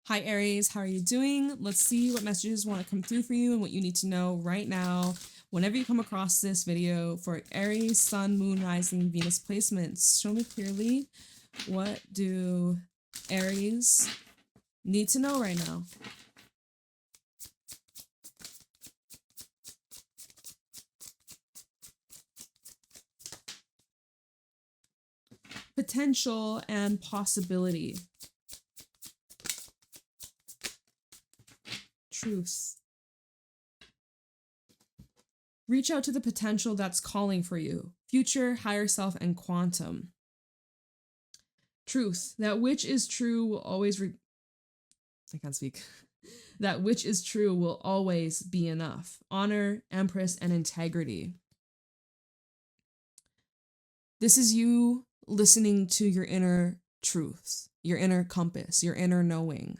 Hi Aries, how are you doing? Let's see what messages want to come through for you and what you need to know right now whenever you come across this video for Aries, Sun, Moon, Rising, Venus placements. Show me clearly, what do Aries need to know right now? Potential and possibility. Truth. Reach out to the potential that's calling for you. Future, higher self, and quantum. Truth. That which is true will always I can't speak. That which is true will always be enough. Honor, Empress, and integrity. This is you listening to your inner truths, your inner compass, your inner knowing,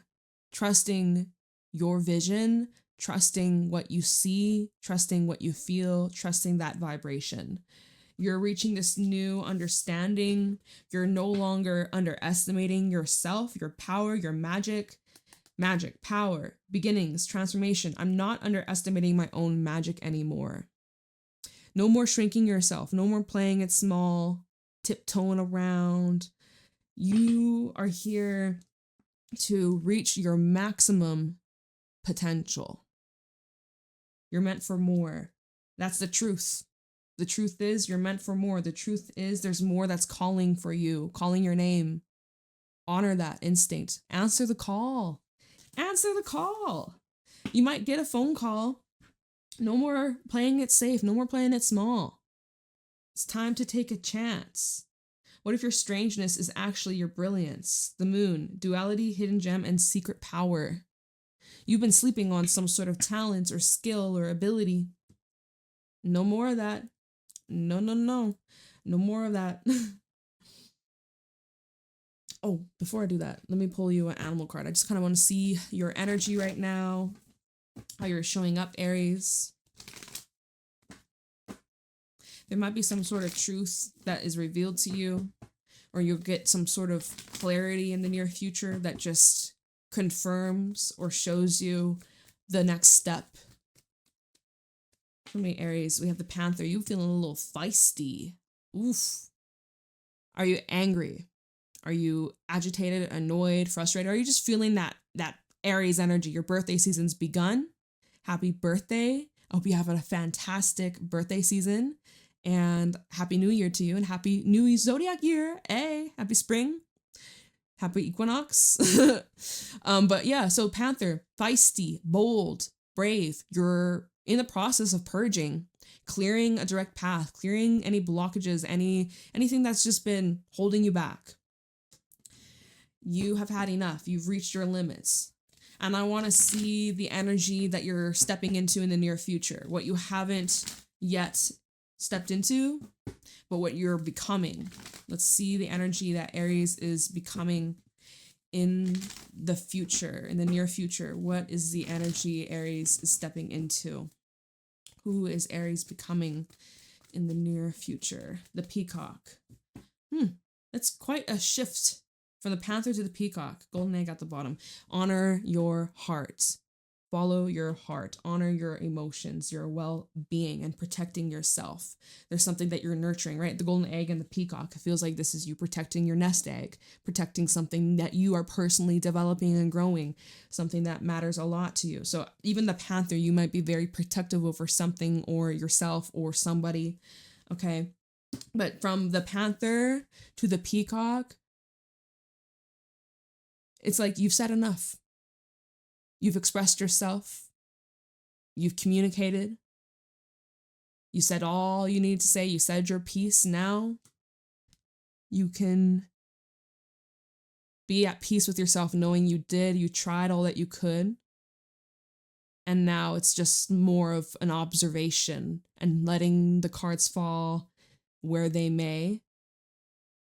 trusting your vision, trusting what you see, trusting what you feel, trusting that vibration. You're reaching this new understanding. You're no longer underestimating yourself, your power, your magic, power, beginnings, transformation. I'm not underestimating my own magic anymore. No more shrinking yourself. No more playing it small, tiptoeing around. You are here to reach your maximum potential. You're meant for more. That's the truth. The truth is you're meant for more. The truth is there's more that's calling for you, calling your name. Honor that instinct. Answer the call. Answer the call. You might get a phone call. No more playing it safe. No more playing it small. It's time to take a chance. What if your strangeness is actually your brilliance? The moon, duality, hidden gem, and secret power. You've been sleeping on some sort of talent or skill or ability. No more of that. No. No more of that. Oh, before I do that, let me pull you an animal card. I just kind of want to see your energy right now, how you're showing up, Aries. There might be some sort of truth that is revealed to you, or you'll get some sort of clarity in the near future that just confirms or shows you the next step. For me, Aries, we have the Panther. You feeling a little feisty. Oof. Are you angry? Are you agitated, annoyed, frustrated? Are you just feeling that Aries energy? Your birthday season's begun. Happy birthday. I hope you have a fantastic birthday season. And happy new year to you, and happy new zodiac year. Hey, happy spring. Happy equinox. But yeah, so Panther, feisty, bold, brave. You're in the process of purging, clearing a direct path, clearing any blockages, anything that's just been holding you back. You have had enough. You've reached your limits. And I want to see the energy that you're stepping into in the near future, what you haven't yet stepped into, but what you're becoming. Let's see the energy that Aries is becoming in the future, in the near future. What is the energy Aries is stepping into? Who is Aries becoming in the near future? The peacock. That's quite a shift from the Panther to the peacock. Golden egg at the bottom. Honor your heart. Follow your heart. Honor your emotions, your well-being, and protecting yourself. There's something that you're nurturing, right? The golden egg and the peacock. It feels like this is you protecting your nest egg, protecting something that you are personally developing and growing, something that matters a lot to you. So even the Panther, you might be very protective over something or yourself or somebody, okay? But from the Panther to the peacock, it's like you've said enough. You've expressed yourself. You've communicated. You said all you need to say. You said your piece. Now you can be at peace with yourself, knowing you tried all that you could. And now it's just more of an observation and letting the cards fall where they may,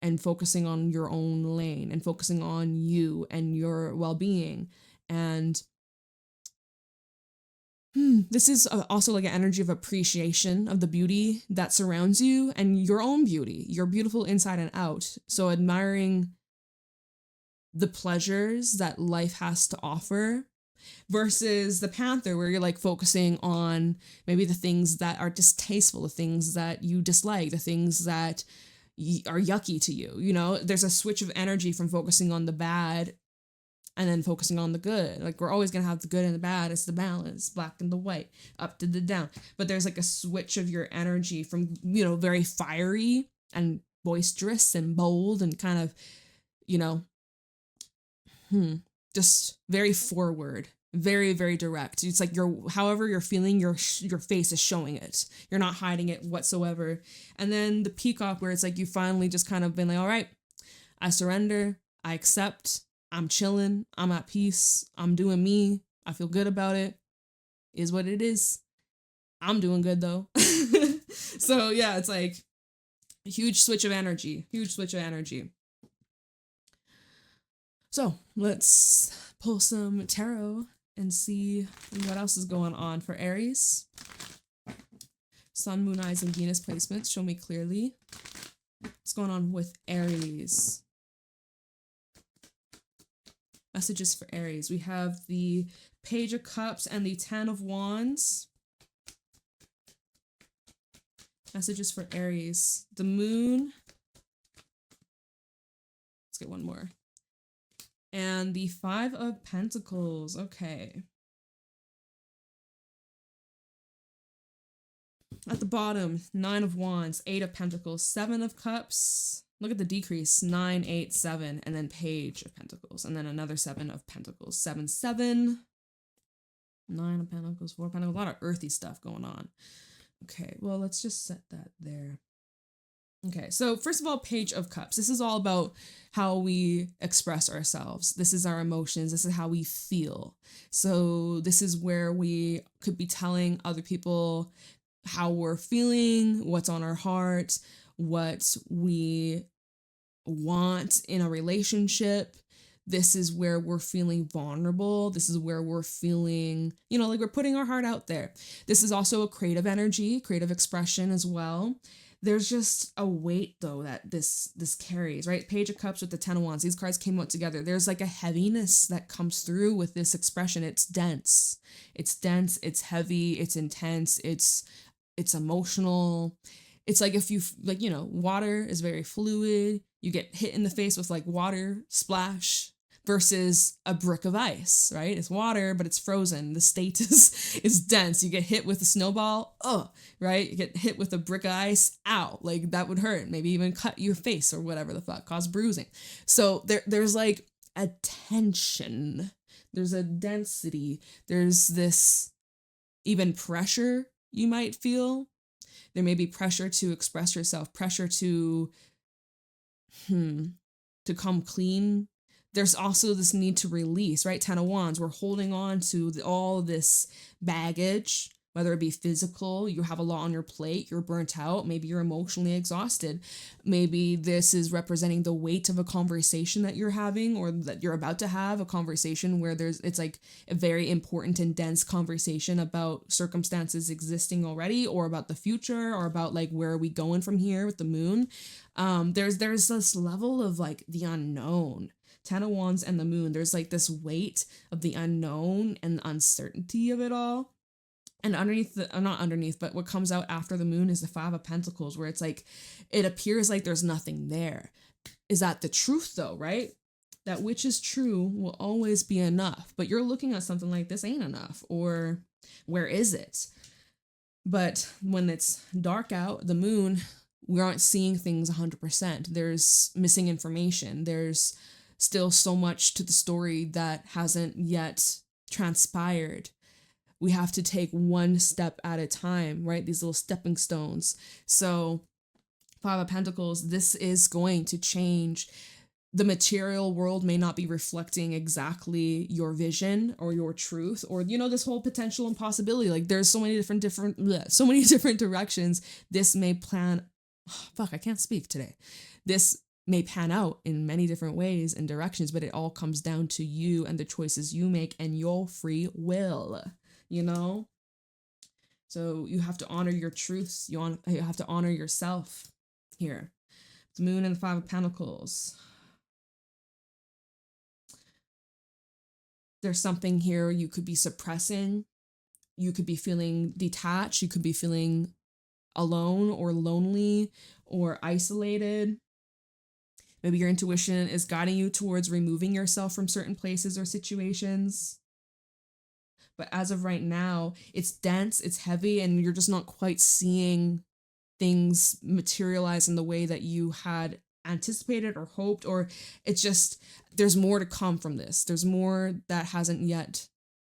and focusing on your own lane and focusing on you and your well-being. And this is also like an energy of appreciation of the beauty that surrounds you and your own beauty. You're beautiful inside and out. So admiring the pleasures that life has to offer, versus the Panther, where you're like focusing on maybe the things that are distasteful, the things that you dislike, the things that are yucky to you. You know, there's a switch of energy from focusing on the bad and then focusing on the good. Like, we're always going to have the good and the bad. It's the balance, black and the white, up to the down. But there's like a switch of your energy from, you know, very fiery and boisterous and bold and kind of, you know, just very forward, very, very direct. It's like however you're feeling, your face is showing it. You're not hiding it whatsoever. And then the peacock, where it's like you finally just kind of been like, all right, I surrender, I accept, I'm chilling, I'm at peace, I'm doing me, I feel good about it, is what it is. I'm doing good though. So yeah, it's like a huge switch of energy, So let's pull some tarot and see what else is going on for Aries. Sun, Moon, Eyes, and Venus placements show me clearly what's going on with Aries. Messages for Aries. We have the Page of Cups and the Ten of Wands. Messages for Aries. The Moon. Let's get one more. And the Five of Pentacles. Okay. At the bottom, Nine of Wands, Eight of Pentacles, Seven of Cups. Look at the decrease, 9, 8, 7, and then Page of Pentacles, and then another 7 of Pentacles, 7, 7, 9 of Pentacles, 4 of Pentacles, a lot of earthy stuff going on. Okay, well, let's just set that there. Okay, so first of all, Page of Cups. This is all about how we express ourselves. This is our emotions. This is how we feel. So this is where we could be telling other people how we're feeling, what's on our heart, what we want in a relationship. This is where we're feeling vulnerable. This is where we're feeling, you know, like we're putting our heart out there. This is also a creative energy, creative expression as well. There's just a weight though that this carries, right? Page of Cups with the Ten of Wands. These cards came out together. There's like a heaviness that comes through with this expression. It's dense. It's dense, it's heavy, it's intense, it's emotional. It's like if you, like, you know, water is very fluid. You get hit in the face with like water splash versus a brick of ice, right? It's water, but it's frozen. The state is dense. You get hit with a snowball, right? You get hit with a brick of ice, ow, like that would hurt. Maybe even cut your face or whatever the fuck, cause bruising. So there's like a tension. There's a density. There's this even pressure you might feel. There may be pressure to express yourself, pressure to come clean. There's also this need to release, right? Ten of Wands, we're holding on to all this baggage, whether it be physical, you have a lot on your plate, you're burnt out, maybe you're emotionally exhausted. Maybe this is representing the weight of a conversation that you're having or that you're about to have, a conversation where it's like a very important and dense conversation about circumstances existing already or about the future or about like where are we going from here with the moon. There's this level of like the unknown. Ten of Wands and the moon, there's like this weight of the unknown and the uncertainty of it all. And not underneath, but what comes out after the moon is the Five of Pentacles, where it's like, it appears like there's nothing there. Is that the truth though, right? That which is true will always be enough. But you're looking at something like this ain't enough, or where is it? But when it's dark out, the moon, we aren't seeing things 100%. There's missing information. There's still so much to the story that hasn't yet transpired. We have to take one step at a time, right? These little stepping stones. So Five of Pentacles, this is going to change. The material world may not be reflecting exactly your vision or your truth or, you know, this whole potential and possibility. Like there's so many different directions. This may I can't speak today. This may pan out in many different ways and directions, but it all comes down to you and the choices you make and your free will, you know? So you have to honor your truths. You have to honor yourself here. The moon and the Five of Pentacles. There's something here you could be suppressing. You could be feeling detached. You could be feeling alone or lonely or isolated. Maybe your intuition is guiding you towards removing yourself from certain places or situations. But as of right now, it's dense, it's heavy, and you're just not quite seeing things materialize in the way that you had anticipated or hoped, or it's just, there's more to come from this. There's more that hasn't yet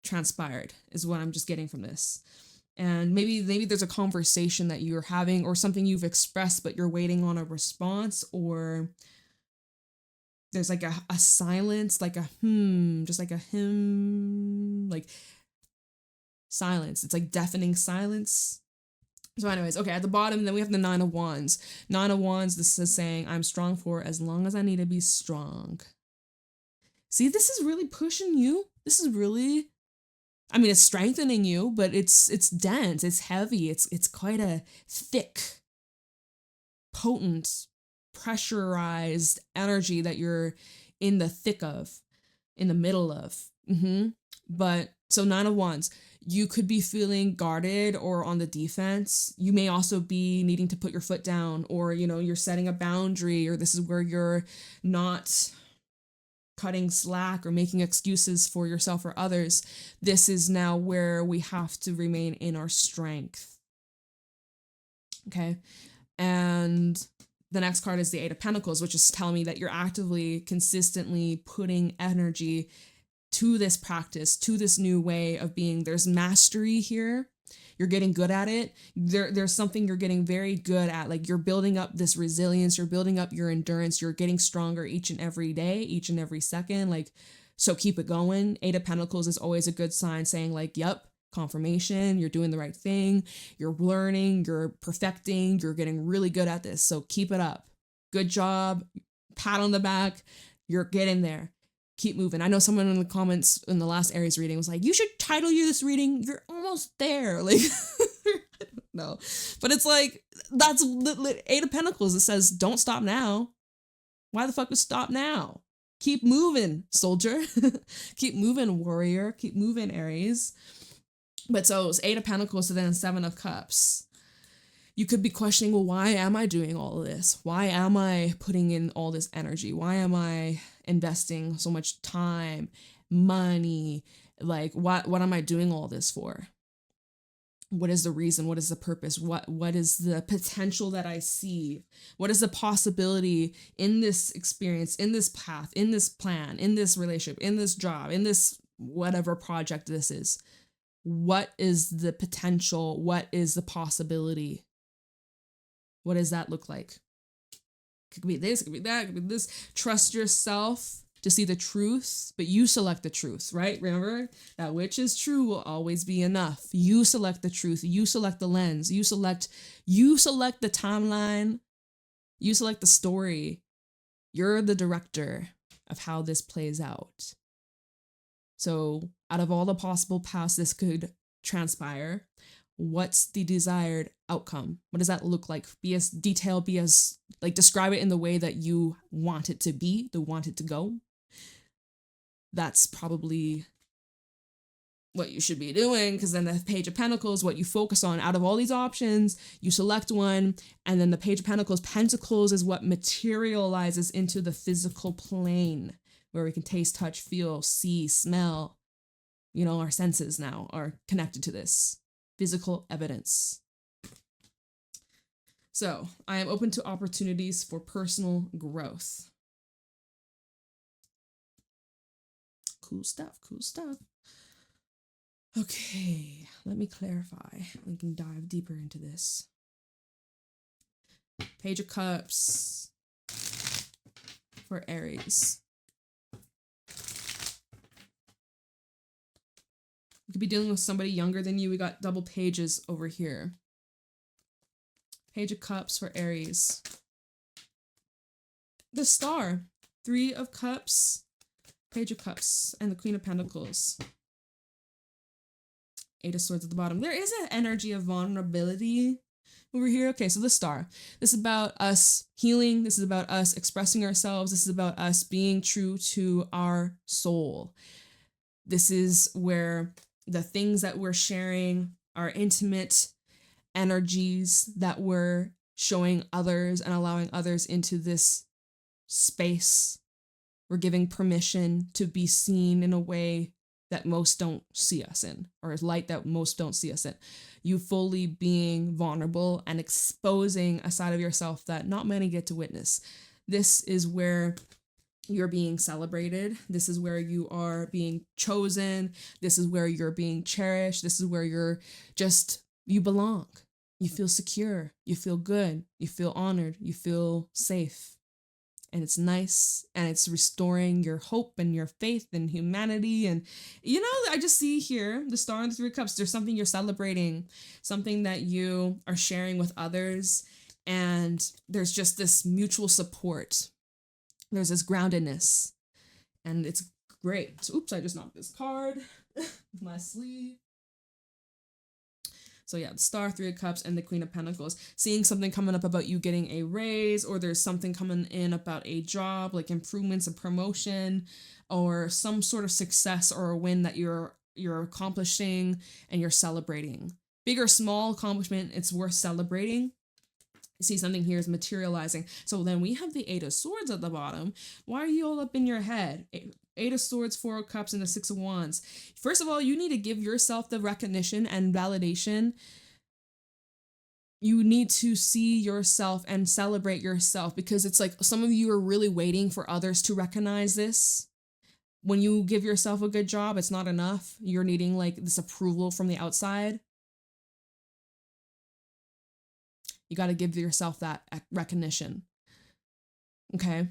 transpired, is what I'm just getting from this. And maybe there's a conversation that you're having or something you've expressed, but you're waiting on a response, or there's like a silence, like a just like a like silence. It's like deafening silence. So anyways, okay, at the bottom, then we have the 9 of Wands. 9 of Wands, this is saying, I'm strong for as long as I need to be strong. See, this is really pushing you. This is really, I mean, it's strengthening you, but it's dense, it's heavy, it's quite a thick, potent, pressurized energy that you're in the thick of, in the middle of. But so 9 of Wands, you could be feeling guarded or on the defense. You may also be needing to put your foot down, or, you know, you're setting a boundary, or this is where you're not cutting slack or making excuses for yourself or others. This is now where we have to remain in our strength. Okay. And the next card is the 8 of Pentacles, which is telling me that you're actively, consistently putting energy to this practice, to this new way of being. There's mastery here. You're getting good at it. There's something you're getting very good at. Like, you're building up this resilience. You're building up your endurance. You're getting stronger each and every day, each and every second. Like, so keep it going. 8 of Pentacles is always a good sign, saying like, yep, confirmation, you're doing the right thing. You're learning, you're perfecting, you're getting really good at this. So keep it up. Good job. Pat on the back. You're getting there. Keep moving. I know someone in the comments in the last Aries reading was like, you should title you this reading, you're almost there. Like, I don't know. But it's like, that's 8 of Pentacles. It says, don't stop now. Why the fuck would stop now? Keep moving, soldier. Keep moving, warrior. Keep moving, Aries. But so it's 8 of Pentacles and then 7 of Cups. You could be questioning, well, why am I doing all of this? Why am I putting in all this energy? Why am I investing so much time, money? Like, what am I doing all this for? What is the reason? What is the purpose? What is the potential that I see? What is the possibility in this experience, in this path, in this plan, in this relationship, in this job, in this whatever project this is? What is the potential? What is the possibility? What does that look like? It could be this, it could be that, it could be this. Trust yourself to see the truth, but you select the truth, right? Remember, that which is true will always be enough. You select the truth. You select the lens. You select the timeline. You select the story. You're the director of how this plays out. So out of all the possible paths this could transpire, what's the desired outcome? What does that look like? Be as detailed, be as, like, describe it in the way that you want it to be, the want it to go. That's probably what you should be doing, because then the Page of Pentacles, what you focus on out of all these options, you select one, and then the Page of Pentacles is what materializes into the physical plane, where we can taste, touch, feel, see, smell. You know, our senses now are connected to this physical evidence. So I am open to opportunities for personal growth. Cool stuff, cool stuff. Okay, let me clarify. We can dive deeper into this. Page of Cups for Aries. You could be dealing with somebody younger than you. We got double pages over here. Page of Cups for Aries. The Star. 3 of Cups. Page of Cups. And the Queen of Pentacles. 8 of Swords at the bottom. There is an energy of vulnerability over here. Okay, so the Star. This is about us healing. This is about us expressing ourselves. This is about us being true to our soul. This is where the things that we're sharing, our intimate energies that we're showing others and allowing others into this space. We're giving permission to be seen in a way that most don't see us in, or light that most don't see us in. You fully being vulnerable and exposing a side of yourself that not many get to witness. This is where you're being celebrated. This is where you are being chosen. This is where you're being cherished. This is where you belong. You feel secure. You feel good. You feel honored. You feel safe. And it's nice, and it's restoring your hope and your faith in humanity. And, I just see here the Star and the Three of Cups. There's something you're celebrating, something that you are sharing with others. And there's just this mutual support. There's this groundedness, and it's great. Oops, I just knocked this card with my sleeve. So yeah, the Star, Three of Cups, and the Queen of Pentacles. Seeing something coming up about you getting a raise, or there's something coming in about a job, like improvements and promotion, or some sort of success or a win that you're accomplishing and you're celebrating. Big or small accomplishment, it's worth celebrating. See, something here is materializing. So then we have the Eight of Swords at the bottom. Why are you all up in your head? Eight of Swords, Four of Cups, and the Six of Wands. First of all, you need to give yourself the recognition and validation. You need to see yourself and celebrate yourself, because it's like some of you are really waiting for others to recognize this. When you give yourself a good job, it's not enough. You're needing like this approval from the outside. You got to give yourself that recognition. Okay.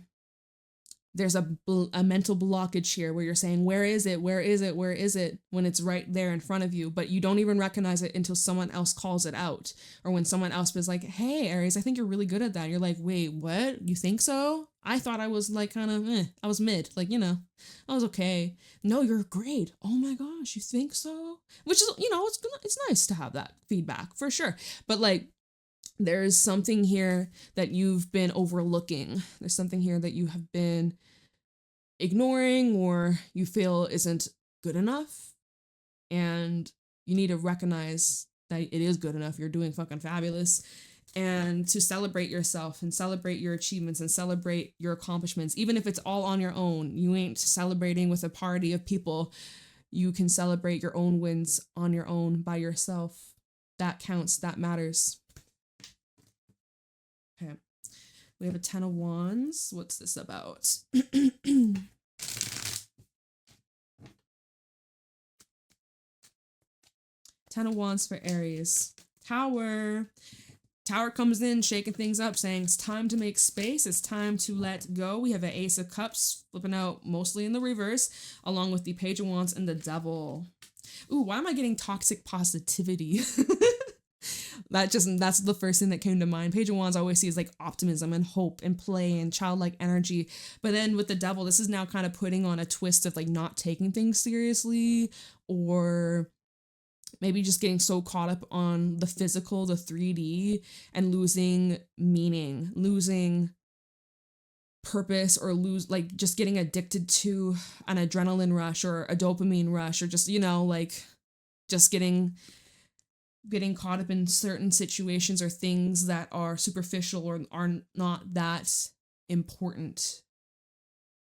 There's a mental blockage here where you're saying, where is it? Where is it? Where is it? When it's right there in front of you, but you don't even recognize it until someone else calls it out. Or when someone else is like, hey, Aries, I think you're really good at that. You're like, wait, what? You think so? I thought I was like kind of, I was mid, like, I was okay. No, you're great. Oh my gosh, you think so? Which is, it's nice to have that feedback for sure. But like, there's something here that you've been overlooking. There's something here that you have been ignoring, or you feel isn't good enough. And you need to recognize that it is good enough. You're doing fucking fabulous. And to celebrate yourself and celebrate your achievements and celebrate your accomplishments. Even if it's all on your own, you ain't celebrating with a party of people. You can celebrate your own wins on your own by yourself. That counts. That matters. Okay, we have a Ten of Wands. What's this about? Ten of Wands for Aries. Tower. Tower comes in, shaking things up, saying it's time to make space. It's time to let go. We have an Ace of Cups flipping out mostly in the reverse, along with the Page of Wands and the Devil. Ooh, why am I getting toxic positivity? That's the first thing that came to mind. Page of Wands I always see is like optimism and hope and play and childlike energy. But then with the Devil, this is now kind of putting on a twist of like not taking things seriously, or maybe just getting so caught up on the physical, the 3D, and losing meaning, losing purpose, or just getting addicted to an adrenaline rush or a dopamine rush, or just, just getting caught up in certain situations or things that are superficial or are not that important.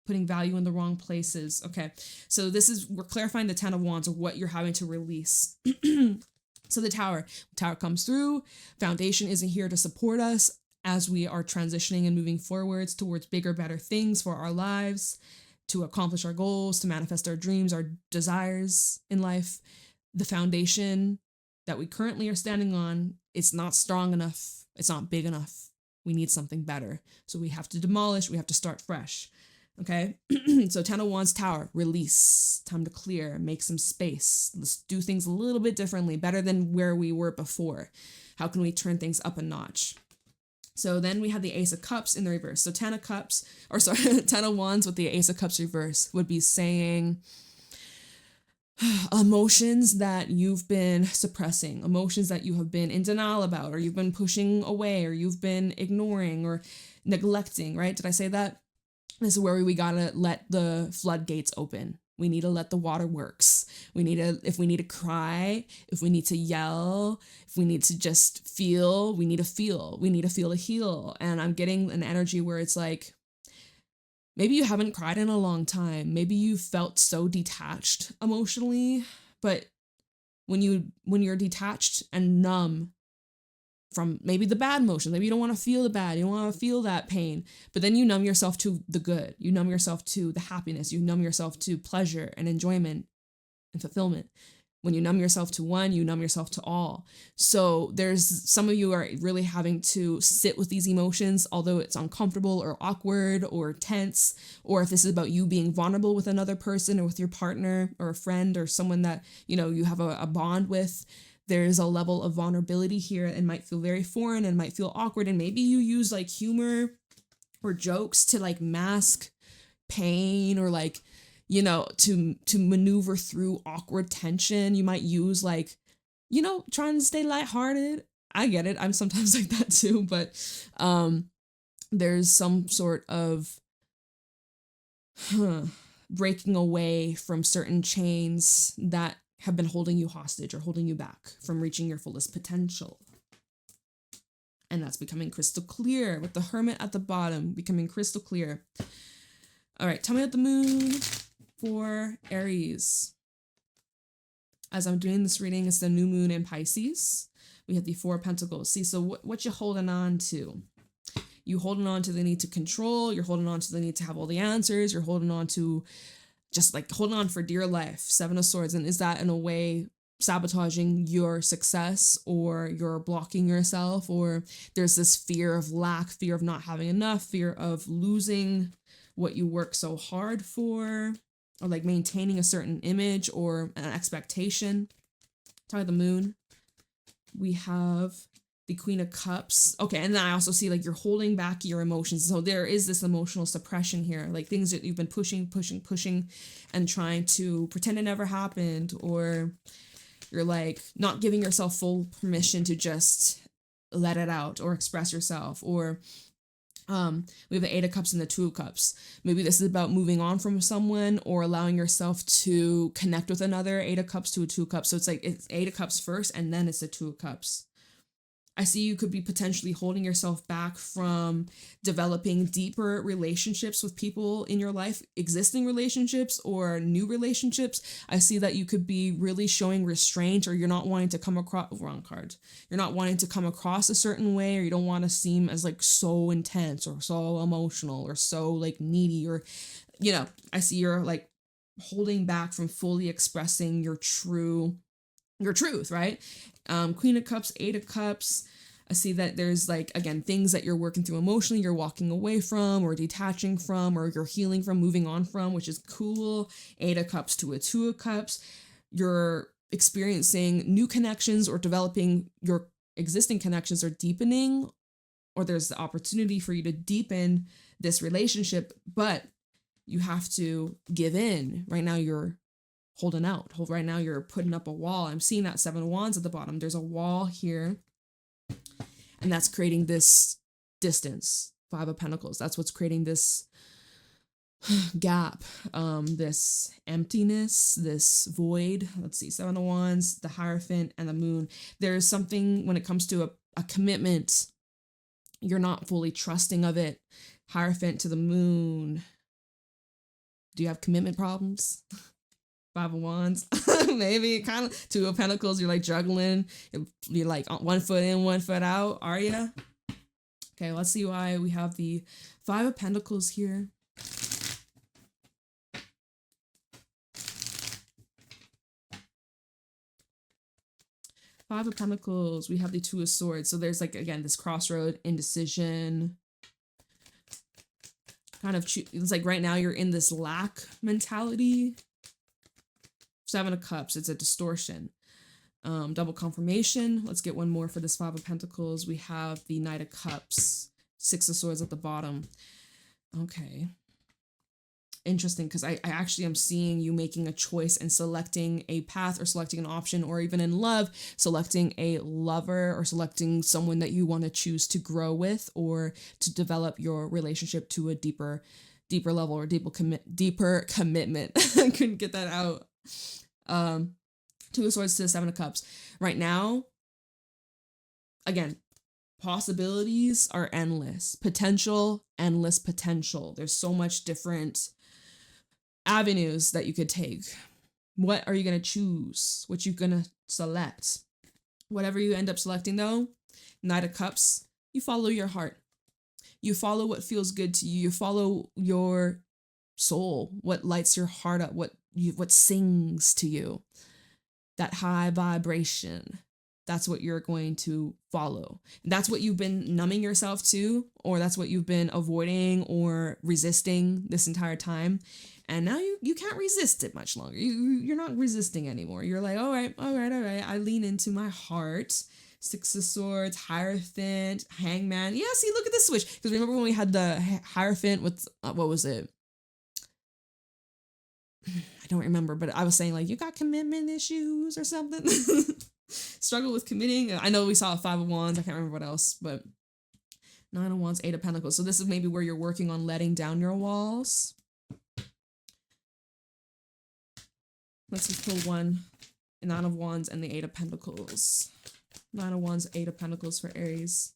Putting value in the wrong places. Okay, so we're clarifying the Ten of Wands of what you're having to release. So the Tower comes through. Foundation isn't here to support us as we are transitioning and moving forwards towards bigger, better things for our lives, to accomplish our goals, to manifest our dreams, our desires in life. The foundation that we currently are standing on, it's not strong enough. It's not big enough. We need something better. So we have to demolish. We have to start fresh. Okay. So Ten of Wands, Tower, release, time to clear, make some space. Let's do things a little bit differently, better than where we were before. How can we turn things up a notch? So then we have the Ace of Cups in the reverse. So Ten of Wands with the Ace of Cups reverse would be saying emotions that you've been suppressing, emotions that you have been in denial about, or you've been pushing away, or you've been ignoring or neglecting, right? Did I say that? This is where we gotta let the floodgates open. We need to let the water works. If we need to cry, if we need to yell, if we need to just feel, we need to feel. We need to feel to heal. And I'm getting an energy where it's like, maybe you haven't cried in a long time. Maybe you felt so detached emotionally, but when you're detached and numb from maybe the bad emotions, maybe you don't want to feel the bad, you don't want to feel that pain, but then you numb yourself to the good. You numb yourself to the happiness. You numb yourself to pleasure and enjoyment and fulfillment. When you numb yourself to one, you numb yourself to all. So there's some of you are really having to sit with these emotions, although it's uncomfortable or awkward or tense, or if this is about you being vulnerable with another person or with your partner or a friend or someone that, you know, you have a bond with. There's a level of vulnerability here and might feel very foreign and might feel awkward. And maybe you use like humor or jokes to like mask pain or like, you know, to maneuver through awkward tension. You might use like, you know, trying to stay lighthearted. I get it. I'm sometimes like that too, but there's some sort of breaking away from certain chains that have been holding you hostage or holding you back from reaching your fullest potential. And that's becoming crystal clear with the Hermit at the bottom, becoming crystal clear. All right, tell me about the moon for Aries. As I'm doing this reading, it's the new moon in Pisces. We have the Four of Pentacles. See, so what you holding on to? You holding on to the need to control. You're holding on to the need to have all the answers. You're holding on to just like holding on for dear life. Seven of Swords. And is that in a way sabotaging your success, or you're blocking yourself, or there's this fear of lack, fear of not having enough, fear of losing what you work so hard for, or like maintaining a certain image or an expectation? Talk about the moon. We have the Queen of Cups. Okay, and then I also see like you're holding back your emotions. So there is this emotional suppression here, like things that you've been pushing and trying to pretend it never happened, or you're like not giving yourself full permission to just let it out or express yourself, or we have the Eight of Cups and the Two of Cups. Maybe this is about moving on from someone or allowing yourself to connect with another. Eight of Cups to a Two of Cups. So it's like it's Eight of Cups first and then it's the Two of Cups. I see you could be potentially holding yourself back from developing deeper relationships with people in your life, existing relationships or new relationships. I see that you could be really showing restraint, or you're not wanting to come across, wrong card. You're not wanting to come across a certain way, or you don't want to seem as like so intense or so emotional or so like needy, or, you know, I see you're like holding back from fully expressing your truth, right? Queen of Cups, Eight of Cups. I see that there's like, again, things that you're working through emotionally, you're walking away from or detaching from, or you're healing from, moving on from, which is cool. Eight of Cups to a Two of Cups. You're experiencing new connections or developing your existing connections, or deepening, or there's the opportunity for you to deepen this relationship, but you have to give in. Right now you're holding out. Right now you're putting up a wall. I'm seeing that Seven of Wands at the bottom. There's a wall here, and that's creating this distance. Five of Pentacles. That's what's creating this gap, this emptiness, this void. Let's see, Seven of Wands, the Hierophant, and the Moon. There's something when it comes to a commitment, you're not fully trusting of it. Hierophant to the Moon. Do you have commitment problems? Five of Wands, maybe kind of. Two of Pentacles, you're like juggling. You're like 1 foot in, 1 foot out. Are you? Okay, let's see why we have the Five of Pentacles here. Five of Pentacles, we have the Two of Swords. So there's like, again, this crossroad, indecision. Kind of, it's like right now you're in this lack mentality. Seven of Cups, it's a distortion. Double confirmation. Let's get one more for this Five of Pentacles. We have the Knight of Cups, Six of Swords at the bottom. Okay. Interesting, because I actually am seeing you making a choice and selecting a path, or selecting an option, or even in love, selecting a lover, or selecting someone that you want to choose to grow with or to develop your relationship to a deeper deeper level or deeper commitment. I couldn't get that out. Two of Swords to the Seven of Cups. Right now, again, possibilities are endless. Potential, endless potential. There's so much different avenues that you could take. What are you going to choose? What you going to select? Whatever you end up selecting though, Knight of Cups, you follow your heart. You follow what feels good to you. You follow your soul, what lights your heart up, what sings to you. That high vibration. That's what you're going to follow. That's what you've been numbing yourself to, or that's what you've been avoiding or resisting this entire time. And now you can't resist it much longer. You're not resisting anymore. You're like, all right. I lean into my heart. Six of Swords, Hierophant, Hangman. Yeah, see, look at this switch. Because remember when we had the Hierophant with, what was it? I don't remember, but I was saying like, you got commitment issues or something. Struggle with committing. I know we saw a Five of Wands. I can't remember what else, but Nine of Wands, Eight of Pentacles. So this is maybe where you're working on letting down your walls. Let's just pull one. Nine of Wands and the Eight of Pentacles. Nine of Wands, Eight of Pentacles for Aries.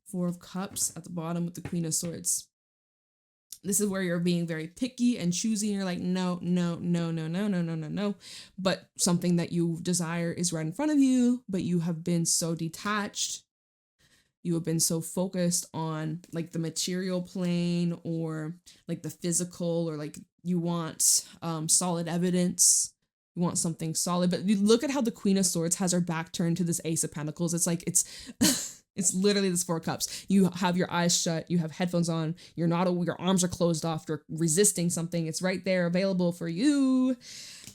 Four of Cups at the bottom with the Queen of Swords. This is where you're being very picky and choosy. You're like, no. But something that you desire is right in front of you, but you have been so detached. You have been so focused on like the material plane or like the physical, or like you want solid evidence. You want something solid, but you look at how the Queen of Swords has her back turned to this Ace of Pentacles. It's like, it's literally this Four of Cups. You have your eyes shut, you have headphones on, your arms are closed off, you're resisting something. It's right there available for you.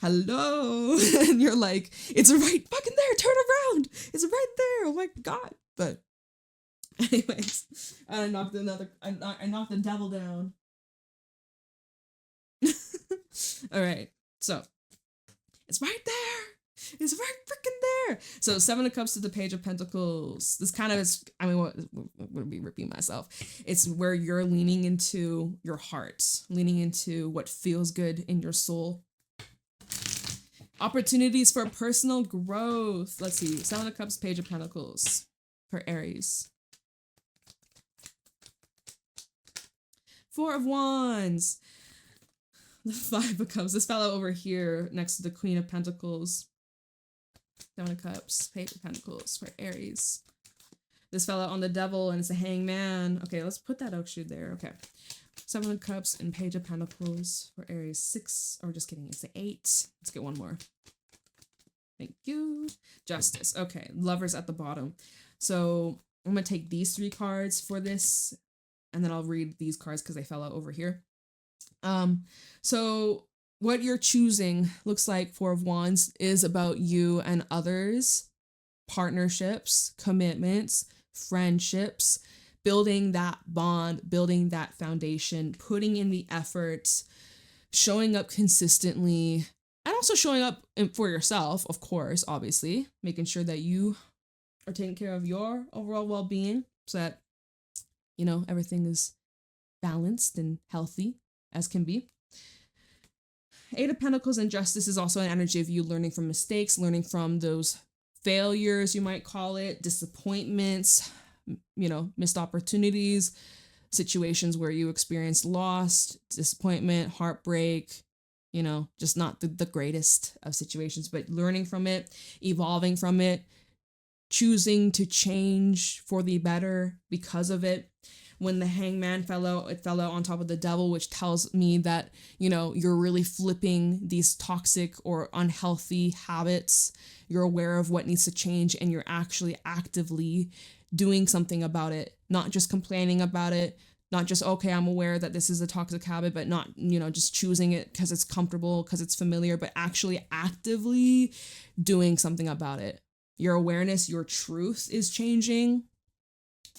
Hello. And you're like, it's right fucking there, turn around. It's right there. Oh my God. But anyways, I knocked the devil down. All right. So it's right there. It's right freaking there. So Seven of Cups to the Page of Pentacles. This kind of is, I mean, what would be ripping myself. It's where you're leaning into your heart, leaning into what feels good in your soul. Opportunities for personal growth. Let's see. Seven of Cups, Page of Pentacles for Aries. Four of Wands. The Five of Cups. This fellow over here next to the Queen of Pentacles. Seven of Cups, Page of Pentacles for Aries. This fellow on the Devil, and it's a Hangman. Okay, let's put that actually there. Okay. Seven of Cups and Page of Pentacles for Aries. Six, or just kidding, it's the Eight. Let's get one more. Thank you. Justice. Okay, Lovers at the bottom. So I'm going to take these three cards for this, and then I'll read these cards because they fell out over here. So what you're choosing looks like Four of Wands is about you and others, partnerships, commitments, friendships, building that bond, building that foundation, putting in the effort, showing up consistently, and also showing up for yourself, of course, obviously, making sure that you are taking care of your overall well-being so that, you know, everything is balanced and healthy as can be. Eight of Pentacles and Justice is also an energy of you learning from mistakes, learning from those failures, you might call it, disappointments, you know, missed opportunities, situations where you experienced loss, disappointment, heartbreak, you know, just not the greatest of situations, but learning from it, evolving from it, choosing to change for the better because of it. When the Hangman fell out, it fell out on top of the Devil, which tells me that, you know, you're really flipping these toxic or unhealthy habits. You're aware of what needs to change, and you're actually actively doing something about it, not just complaining about it, not just, okay, I'm aware that this is a toxic habit, but not, you know, just choosing it because it's comfortable, because it's familiar, but actually actively doing something about it. Your awareness, your truth is changing.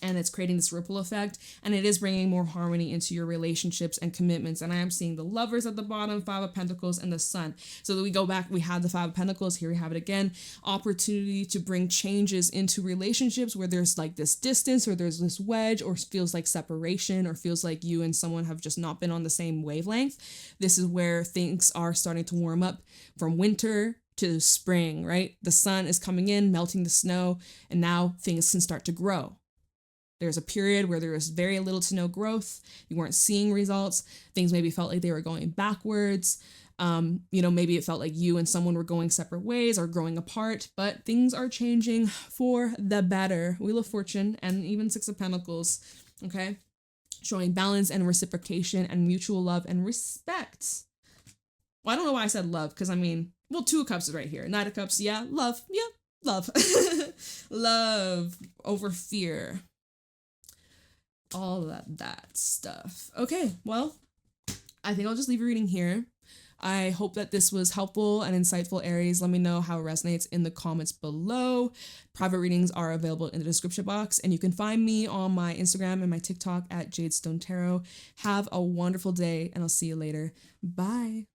and it's creating this ripple effect, and it is bringing more harmony into your relationships and commitments. And I am seeing the Lovers at the bottom, Five of Pentacles, and the Sun. So that we go back, we had the Five of Pentacles, here we have it again. Opportunity to bring changes into relationships where there's like this distance, or there's this wedge, or feels like separation, or feels like you and someone have just not been on the same wavelength. This is where things are starting to warm up from winter to spring, right? The sun is coming in, melting the snow, and now things can start to grow. There's a period where there was very little to no growth. You weren't seeing results. Things maybe felt like they were going backwards. Maybe it felt like you and someone were going separate ways or growing apart, but things are changing for the better. Wheel of Fortune and even Six of Pentacles, okay? Showing balance and reciprocation and mutual love and respect. Well, I don't know why I said love, because Two of Cups is right here. Knight of Cups, yeah, love, love. Love over fear. All that stuff. Okay, well, I think I'll just leave your reading here. I hope that this was helpful and insightful, Aries. Let me know how it resonates in the comments below. Private readings are available in the description box, and you can find me on my Instagram and my TikTok at JadeStoneTarot. Have a wonderful day, and I'll see you later. Bye.